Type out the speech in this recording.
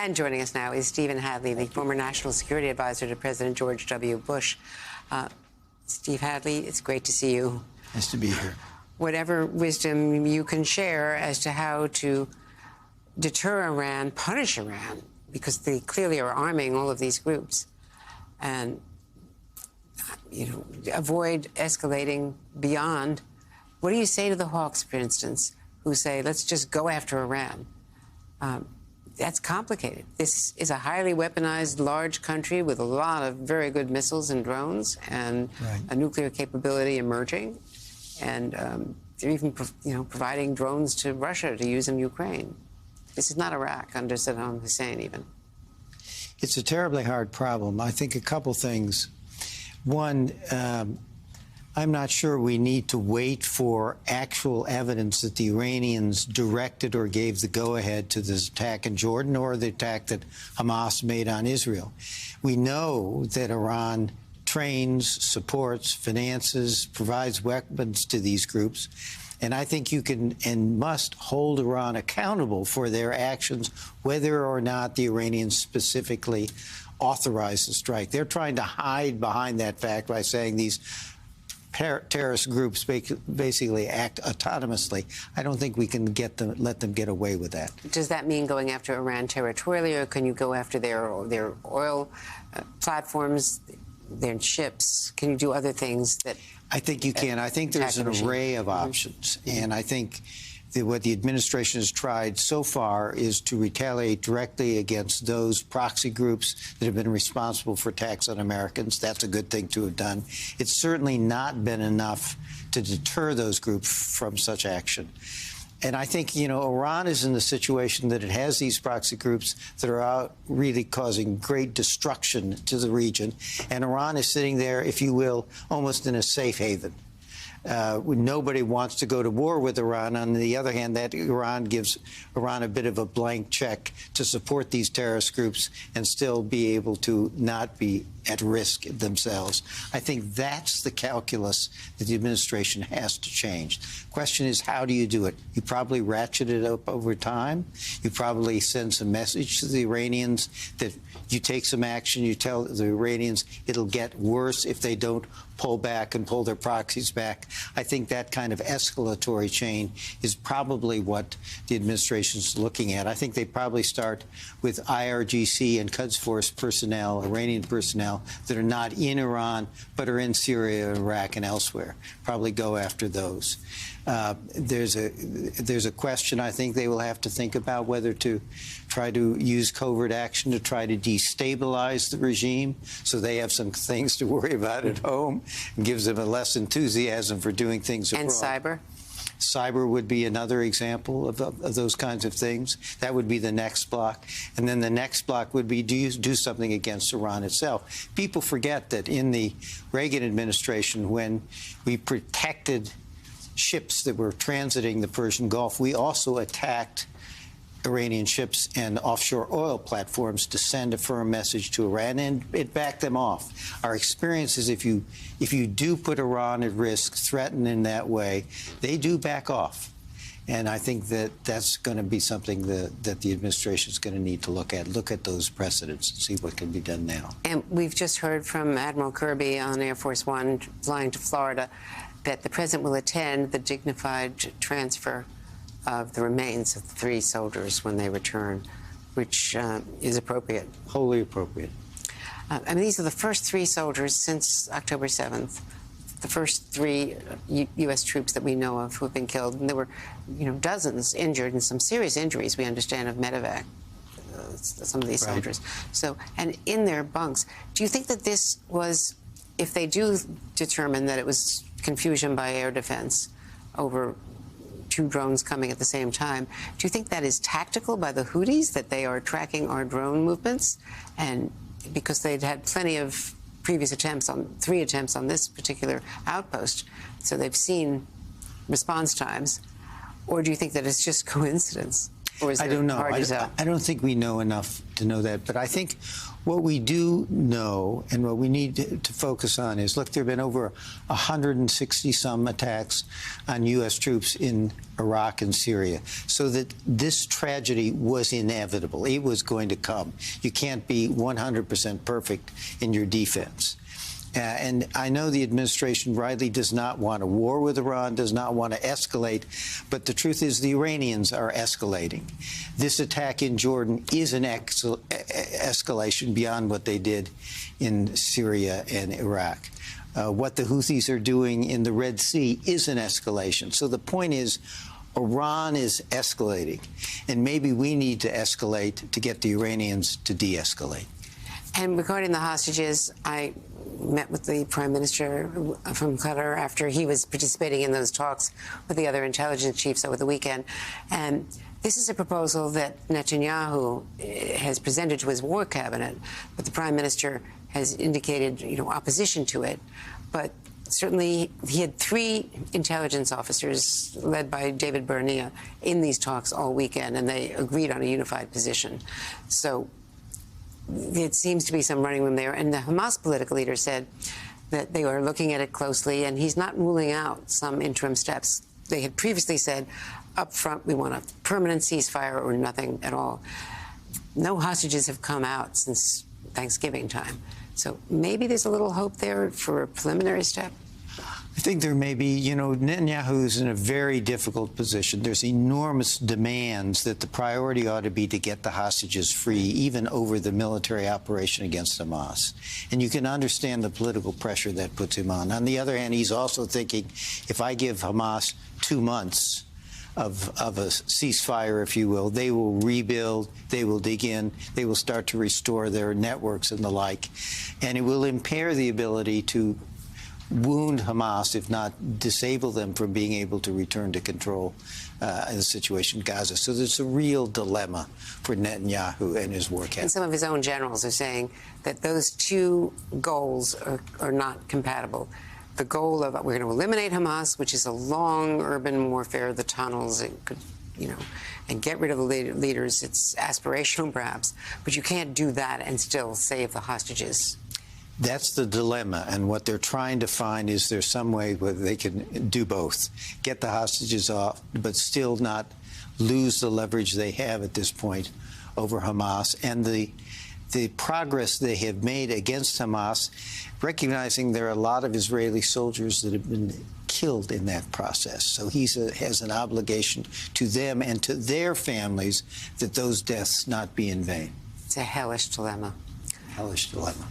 And joining us now is Stephen Hadley, the former National Security Advisor to President George W. Bush. Steve Hadley, it's great to see you. Nice to be here. Whatever wisdom you can share as to how to deter Iran, punish Iran, because they clearly are arming all of these groups, and avoid escalating beyond. What do you say to the hawks, for instance, who say, let's just go after Iran? That's complicated. This is a highly weaponized, large country with a lot of very good missiles and drones and a nuclear capability emerging. And they're even providing drones to Russia to use in Ukraine. This is not Iraq under Saddam Hussein, even. It's a terribly hard problem. I think a couple things. One, I'm not sure we need to wait for actual evidence that the Iranians directed or gave the go-ahead to this attack in Jordan or the attack that Hamas made on Israel. We know that Iran trains, supports, finances, provides weapons to these groups. And I think you can and must hold Iran accountable for their actions, whether or not the Iranians specifically authorized the strike. They're trying to hide behind that fact by saying these terrorist groups basically act autonomously. I don't think we can let them get away with that. Does that mean going after Iran territorially, or can you go after their oil platforms, their ships? Can you do other things that... I think you can. I think there's an array of options. And I think what the administration has tried so far is to retaliate directly against those proxy groups that have been responsible for attacks on Americans. That's a good thing to have done. It's certainly not been enough to deter those groups from such action. And I think, Iran is in the situation that it has these proxy groups that are out really causing great destruction to the region. And Iran is sitting there, if you will, almost in a safe haven. Nobody wants to go to war with Iran. On the other hand, that Iran gives Iran a bit of a blank check to support these terrorist groups and still be able to not be at risk themselves. I think that's the calculus that the administration has to change. The question is, how do you do it? You probably ratchet it up over time. You probably send some message to the Iranians that you take some action. You tell the Iranians it'll get worse if they don't pull back and pull their proxies back. I think that kind of escalatory chain is probably what the administration is looking at. I think they probably start with IRGC and Quds Force personnel, Iranian personnel, that are not in Iran but are in Syria, Iraq, and elsewhere. Probably go after those. There's a question I think they will have to think about whether to try to use covert action to try to destabilize the regime so they have some things to worry about at home and gives them a less enthusiasm for doing things abroad. And cyber? Cyber would be another example of those kinds of things. That would be the next block. And then the next block would be, do something against Iran itself. People forget that in the Reagan administration, when we protected ships that were transiting the Persian Gulf, we also attacked Iranian ships and offshore oil platforms to send a firm message to Iran, and it backed them off. Our experience is if you do put Iran at risk, threaten in that way, they do back off. And I think that's going to be something that the administration is going to need to look at those precedents and see what can be done now. And we've just heard from Admiral Kirby on Air Force One flying to Florida that the president will attend the dignified transfer of the remains of the 3 soldiers when they return, which is appropriate. Wholly appropriate. I mean, these are the first 3 soldiers since October 7th, the first 3 U.S. troops that we know of who have been killed. And there were, dozens injured and some serious injuries, we understand, of medevac, some of these soldiers. So, and in their bunks, do you think that this was, if they do determine that it was confusion by air defense over 2 drones coming at the same time, do you think that is tactical by the Houthis, that they are tracking our drone movements? And because they'd had plenty of previous attempts 3 attempts on this particular outpost, so they've seen response times, or do you think that it's just coincidence? Or is I there don't know. hard to tell? I don't think we know enough to know that. But I think what we do know and what we need to focus on is, look, there have been over 160-some attacks on U.S. troops in Iraq and Syria, so that this tragedy was inevitable. It was going to come. You can't be 100% perfect in your defense. And I know the administration rightly does not want a war with Iran, does not want to escalate, but the truth is the Iranians are escalating. This attack in Jordan is an escalation beyond what they did in Syria and Iraq. What the Houthis are doing in the Red Sea is an escalation. So the point is, Iran is escalating, and maybe we need to escalate to get the Iranians to de-escalate. And regarding the hostages, I met with the Prime Minister from Qatar after he was participating in those talks with the other intelligence chiefs over the weekend. And this is a proposal that Netanyahu has presented to his war cabinet, but the Prime Minister has indicated, opposition to it. But certainly he had 3 intelligence officers led by David Barnea in these talks all weekend, and they agreed on a unified position. So it seems to be some running room there. And the Hamas political leader said that they are looking at it closely, and he's not ruling out some interim steps. They had previously said up front, we want a permanent ceasefire or nothing at all. No hostages have come out since Thanksgiving time. So maybe there's a little hope there for a preliminary step. I think there may be, Netanyahu is in a very difficult position. There's enormous demands that the priority ought to be to get the hostages free, even over the military operation against Hamas. And you can understand the political pressure that puts him on. On the other hand, he's also thinking, if I give Hamas 2 months of a ceasefire, if you will, they will rebuild, they will dig in, they will start to restore their networks and the like. And it will impair the ability to wound Hamas, if not disable them from being able to return to control the situation in Gaza. So there's a real dilemma for Netanyahu and his war cabinet. And some of his own generals are saying that those 2 goals are not compatible. The goal of we're going to eliminate Hamas, which is a long urban warfare, the tunnels, it could, and get rid of the leaders. It's aspirational, perhaps, but you can't do that and still save the hostages. That's the dilemma, and what they're trying to find is there's some way where they can do both, get the hostages off, but still not lose the leverage they have at this point over Hamas and the progress they have made against Hamas, recognizing there are a lot of Israeli soldiers that have been killed in that process. So he has an obligation to them and to their families that those deaths not be in vain. It's a hellish dilemma. Hellish dilemma.